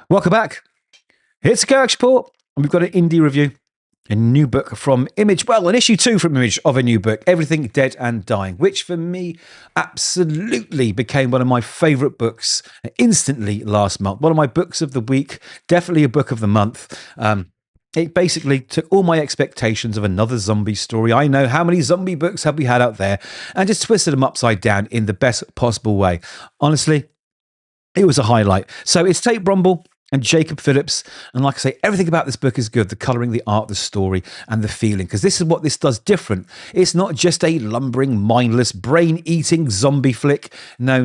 Welcome back. It's a Kovacs report, and we've got an indie review, a new book from Image. Well, an issue 2 from Image of a new book, Everything Dead and Dying, which for me absolutely became one of my favourite books instantly last month. One of my books of the week, definitely a book of the month. It basically took all my expectations of another zombie story. I know how many zombie books have we had out there, and just twisted them upside down in the best possible way. Honestly, it was a highlight. So it's Tate Brombal and Jacob Phillips. And like I say, everything about this book is good. The colouring, the art, the story, and the feeling. Because this is what this does different. It's not just a lumbering, mindless, brain-eating zombie flick. No.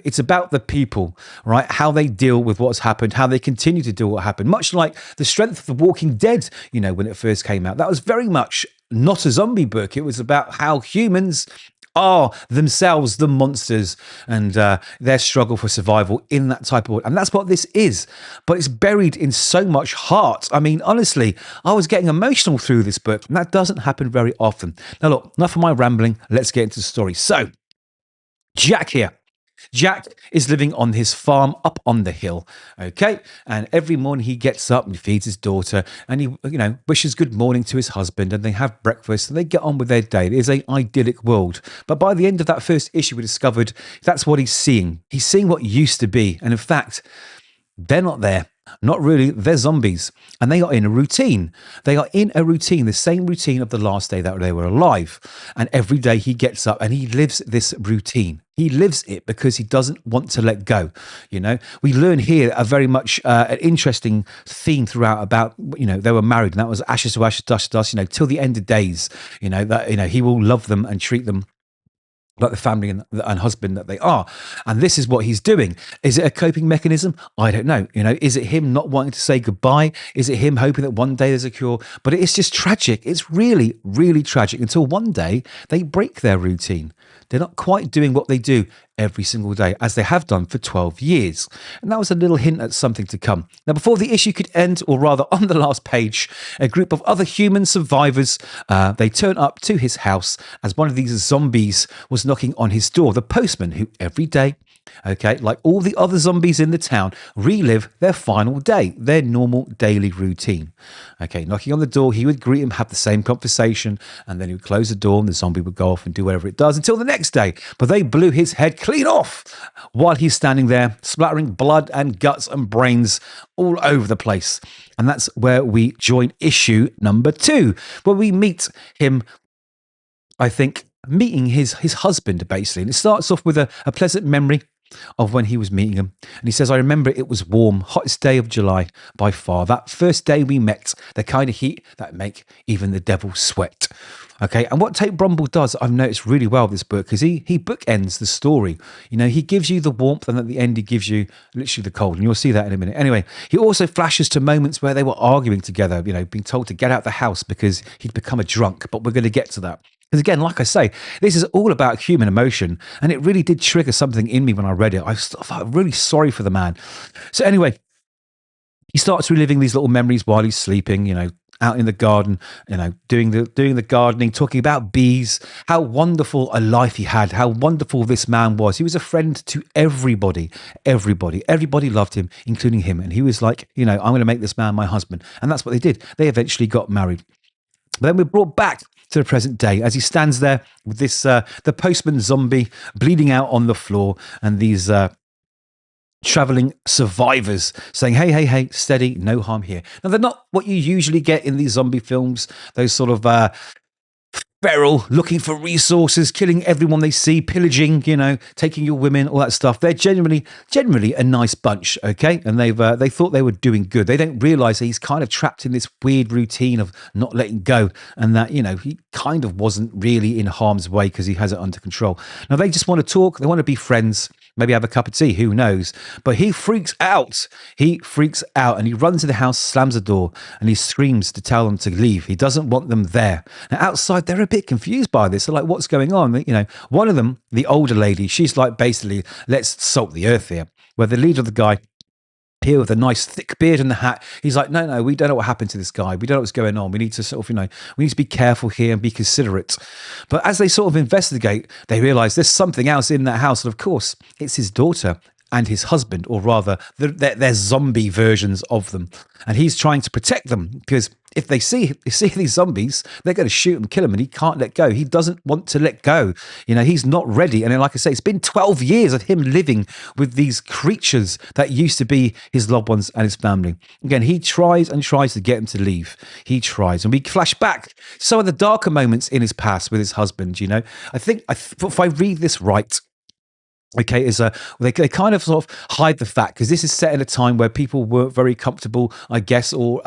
It's about the people, right? How they deal with what's happened, how they continue to do what happened. Much like The Strength of the Walking Dead, when it first came out. That was very much not a zombie book. It was about how humans are themselves the monsters and their struggle for survival in that type of world. And that's what this is. But it's buried in so much heart. I mean, honestly, I was getting emotional through this book, and that doesn't happen very often. Now, look, enough of my rambling. Let's get into the story. So, Jack here. Jack is living on his farm up on the hill, okay? And every morning he gets up and feeds his daughter, and he, wishes good morning to his husband, and they have breakfast and they get on with their day. It is an idyllic world. But by the end of that first issue, we discovered that's what he's seeing. He's seeing what used to be. And in fact, they're not there. Not really. They're zombies. And they are in a routine. They are in a routine, the same routine of the last day that they were alive. And every day he gets up and he lives this routine. He lives it because he doesn't want to let go. We learn here a very much an interesting theme throughout about, they were married, and that was ashes to ashes, dust to dust, till the end of days, that, he will love them and treat them like the family and husband that they are. And this is what he's doing. Is it a coping mechanism? I don't know. Is it him not wanting to say goodbye? Is it him hoping that one day there's a cure? But it's just tragic. It's really, really tragic until one day they break their routine. They're not quite doing what they do every single day, as they have done for 12 years. And that was a little hint at something to come. Now, before the issue could end, or rather on the last page, a group of other human survivors, they turn up to his house as one of these zombies was knocking on his door. The postman, who every day, like all the other zombies in the town, relive their final day, their normal daily routine. Knocking on the door, he would greet him, have the same conversation, and then he would close the door and the zombie would go off and do whatever it does until the next day. But they blew his head clean off while he's standing there, splattering blood and guts and brains all over the place. And that's where we join issue number 2, where we meet him, meeting his husband, basically. And it starts off with a pleasant memory of when he was meeting him. And he says, I remember it was warm, hottest day of July by far. That first day we met, the kind of heat that make even the devil sweat. And what Tate Brombal does, I've noticed really well with this book, because he bookends the story. He gives you the warmth, and at the end he gives you literally the cold, and you'll see that in a minute. Anyway, he also flashes to moments where they were arguing together, being told to get out the house because he'd become a drunk, but we're going to get to that. Because again, like I say, this is all about human emotion, and it really did trigger something in me when I read it. I felt really sorry for the man. So anyway, he starts reliving these little memories while he's sleeping, out in the garden, doing the gardening, talking about bees, how wonderful a life he had, how wonderful this man was. He was a friend to everybody. Everybody loved him, including him. And he was like, I'm going to make this man my husband. And that's what they did. They eventually got married. But then we're brought back to the present day as he stands there with this the postman zombie bleeding out on the floor, and these traveling survivors saying, hey, steady, no harm here. Now, they're not what you usually get in these zombie films, those sort of feral, looking for resources, killing everyone they see, pillaging, taking your women, all that stuff. They're generally a nice bunch, and they thought they were doing good. They don't realize that he's kind of trapped in this weird routine of not letting go, and that he kind of wasn't really in harm's way because he has it under control. Now, they just want to talk, they want to be friends, maybe have a cup of tea, who knows? But he freaks out. And he runs to the house, slams the door, and he screams to tell them to leave. He doesn't want them there. Now, outside, they're a bit confused by this. They're like, what's going on? One of them, the older lady, she's like, basically, let's salt the earth here. Where the leader of the guy, here with a nice thick beard and the hat, he's like, no, we don't know what happened to this guy. We don't know what's going on. We need to sort of, we need to be careful here and be considerate. But as they sort of investigate, they realize there's something else in that house. And of course, it's his daughter, and his husband, or rather, they're zombie versions of them. And he's trying to protect them because if they see these zombies, they're going to shoot and kill him, and he can't let go. He doesn't want to let go. He's not ready. And then, like I say, it's been 12 years of him living with these creatures that used to be his loved ones and his family. Again, he tries and tries to get them to leave. He tries. And we flash back some of the darker moments in his past with his husband. I think if I read this right, okay, they kind of sort of hide the fact, because this is set in a time where people weren't very comfortable, I guess, or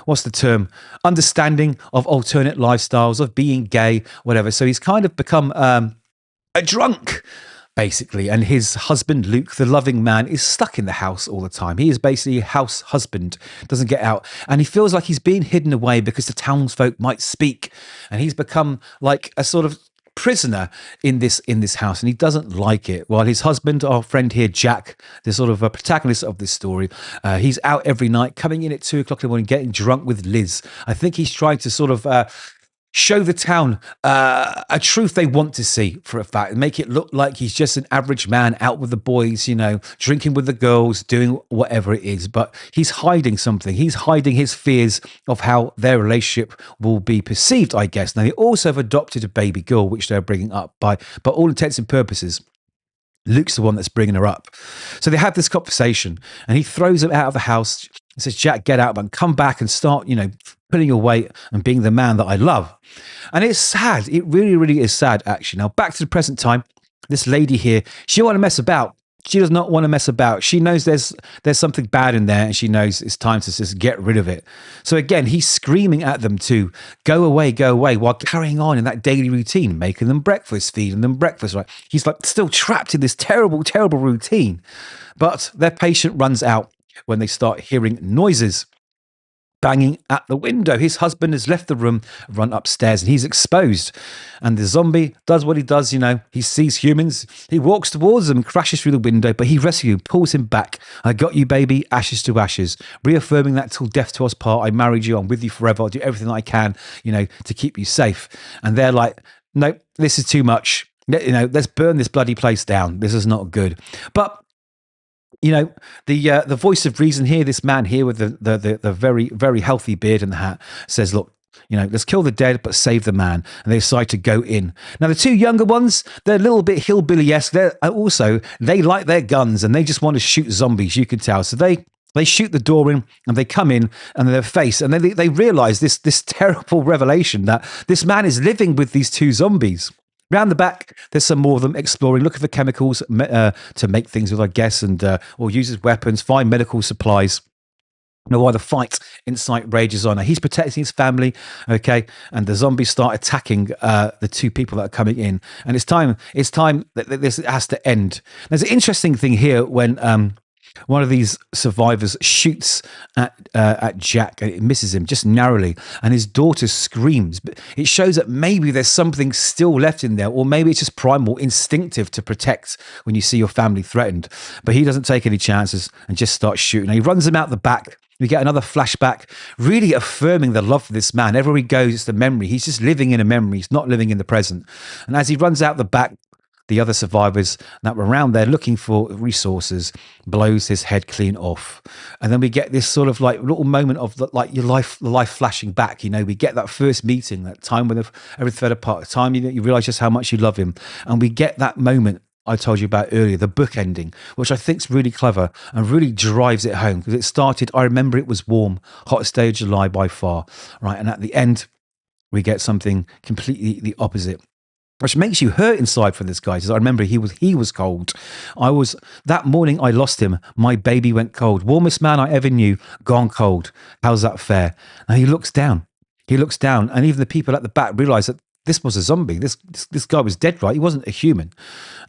what's the term? Understanding of alternate lifestyles, of being gay, whatever. So he's kind of become a drunk, basically. And his husband, Luke, the loving man, is stuck in the house all the time. He is basically a house husband, doesn't get out. And he feels like he's being hidden away because the townsfolk might speak. And he's become like a sort of prisoner in this house, and he doesn't like it. While his husband, our friend here, Jack, the sort of a protagonist of this story, he's out every night, coming in at 2:00 in the morning, getting drunk with Liz. I think he's trying to sort of show the town a truth they want to see, for a fact, and make it look like he's just an average man out with the boys, drinking with the girls, doing whatever it is. But he's hiding something. He's hiding his fears of how their relationship will be perceived, I guess. Now, they also have adopted a baby girl, which they're bringing up by all intents and purposes. Luke's the one that's bringing her up. So they have this conversation, and he throws him out of the house and says, Jack, get out, man, come back and start, pulling your weight and being the man that I love. And it's sad. It really, really is sad, actually. Now, back to the present time. This lady here, she don't want to mess about. She does not want to mess about. She knows there's something bad in there, and she knows it's time to just get rid of it. So again, he's screaming at them to go away, while carrying on in that daily routine, making them breakfast, feeding them breakfast, right? He's like still trapped in this terrible, terrible routine. But their patient runs out when they start hearing noises banging at the window. His husband has left the room, run upstairs, and he's exposed. And the zombie does what he does, he sees humans, he walks towards them, crashes through the window, but he rescues him, pulls him back. I got you, baby, ashes to ashes, reaffirming that till death to us part. I married you, I'm with you forever, I'll do everything I can, to keep you safe. And they're like, no, this is too much. Let's burn this bloody place down. This is not good. But the voice of reason here, this man here with the very, very healthy beard and the hat, says, look, let's kill the dead, but save the man. And they decide to go in. Now, the two younger ones, they're a little bit hillbilly-esque. They like their guns, and they just want to shoot zombies, you can tell. So they shoot the door in, and they come in, and their face, and then they realize this terrible revelation that this man is living with these two zombies. Round the back, there's some more of them exploring, looking for chemicals to make things with, I guess, and or use as weapons, find medical supplies. While the fight inside rages on. Now, he's protecting his family, okay, and the zombies start attacking the two people that are coming in. And it's time that this has to end. There's an interesting thing here when one of these survivors shoots at Jack, and it misses him just narrowly, and his daughter screams. But it shows that maybe there's something still left in there, or maybe it's just primal, instinctive to protect when you see your family threatened. But he doesn't take any chances and just starts shooting. Now, he runs him out the back. We get another flashback, really affirming the love for this man. Everywhere he goes, it's the memory. He's just living in a memory. He's not living in the present. And as he runs out the back, the other survivors that were around there looking for resources blows his head clean off. And then we get this sort of like little moment of like your life flashing back. We get that first meeting, that time when everything fell apart, the time you realize just how much you love him. And we get that moment I told you about earlier, the book ending, which I think is really clever and really drives it home, because it started, I remember it was warm, hottest day of July by far, right? And at the end, we get something completely the opposite, which makes you hurt inside for this guy. Because I remember he was cold. That morning I lost him. My baby went cold. Warmest man I ever knew, gone cold. How's that fair? Now he looks down, and even the people at the back realize that this was a zombie. This guy was dead, right? He wasn't a human.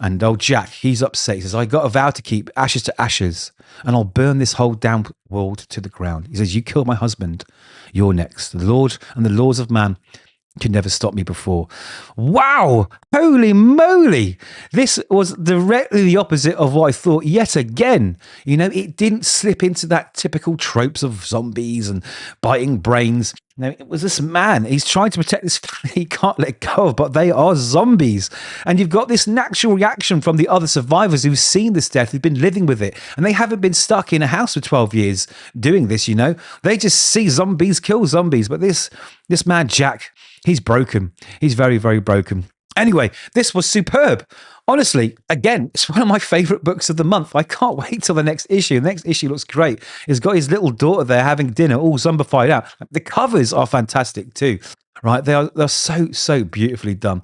And old Jack, he's upset. He says, I got a vow to keep, ashes to ashes, and I'll burn this whole damn world to the ground. He says, you killed my husband. You're next. The Lord and the laws of man can never stop me before. Wow! Holy moly! This was directly the opposite of what I thought yet again. It didn't slip into that typical tropes of zombies and biting brains. Now, it was this man. He's trying to protect this family he can't let go of, but they are zombies. And you've got this natural reaction from the other survivors who've seen this death, who've been living with it. And they haven't been stuck in a house for 12 years doing this, you know. They just see zombies kill zombies. But this man, Jack, he's broken. He's very, very broken. Anyway, this was superb. Honestly, again, it's one of my favorite books of the month. I can't wait till the next issue. The next issue looks great. He's got his little daughter there having dinner, all zombified out. The covers are fantastic too, right? They're so beautifully done.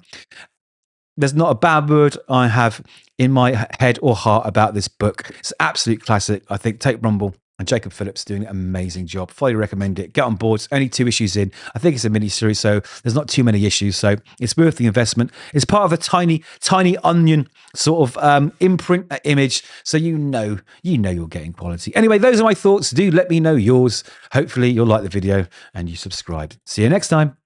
There's not a bad word I have in my head or heart about this book. It's an absolute classic. I think Tate Brombal and Jacob Phillips doing an amazing job. Fully recommend it. Get on board. It's only 2 issues in. I think it's a mini-series, so there's not too many issues. So it's worth the investment. It's part of a tiny onion sort of imprint image. So you know you're getting quality. Anyway, those are my thoughts. Do let me know yours. Hopefully you'll like the video and you subscribe. See you next time.